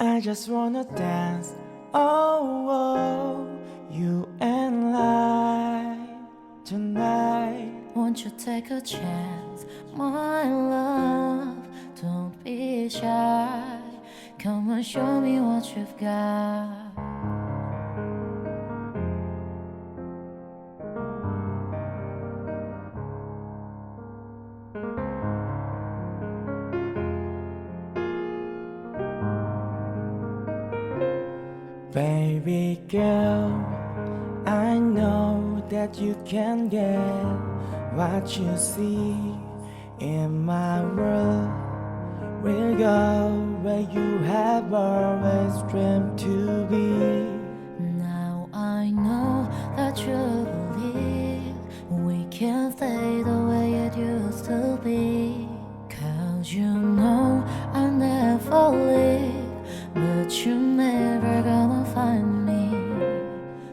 I just wanna dance, oh, oh, you and I tonight. Won't you take a chance, my love? Don't be shy. Come and show me what you've got. Baby girl, I know that you can get what you see in my world. We'll go where you have always dreamed to be. Now I know that you believe we can stay the way it used to be. 'Cause you know I never leave, but you're never gonna find me.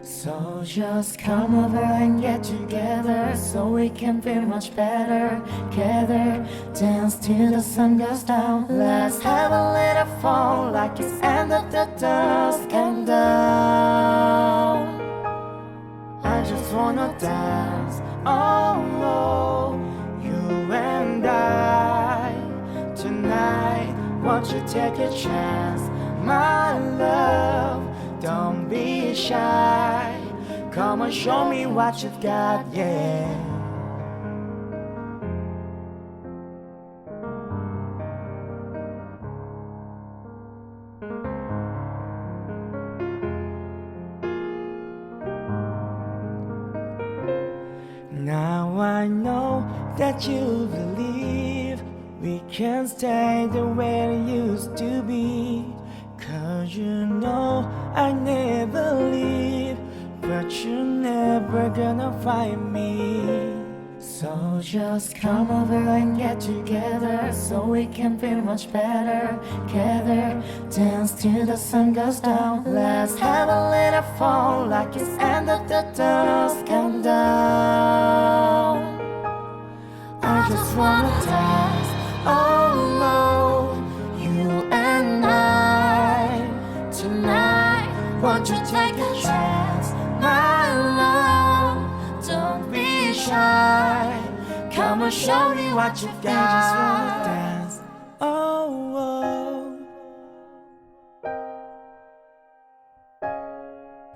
So just come over and get together, so we can feel much better. Together, dance till the sun goes down. Let's have a little fun, like it's end of the dusk and down. I just wanna dance, oh, oh, you and I tonight. Won't you take a chance, my love? Don't be shy. Come and show me what you've got, yeah. Now I know that you believe we can stay the way it used to be. 'Cause you know I never leave, but you're never gonna find me. So just come over and get together, so we can feel much better. Together, dance till the sun goes down. Let's have a little fun, like it's end of the dusk and down. I just wanna dance, oh no, you and I tonight. Won't you take a chance, my love? Don't be shy. Come and show me what you've got. I just wanna dance, oh, oh.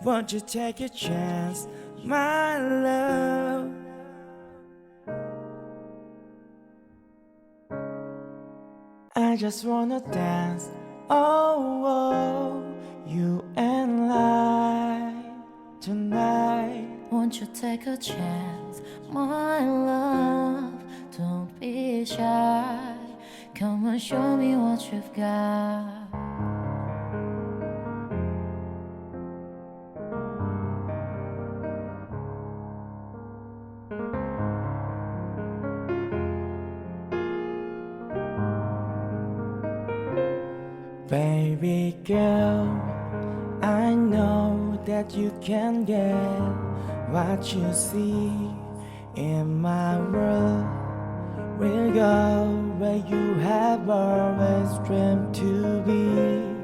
Won't you take a chance, my love? I just wanna dance, oh, oh, you and I tonight. Won't you take a chance, my love? Don't be shy. Come and show me what you've got. Baby girl, I know that you can get what you see in my world. We'll go where you have always dreamed to be.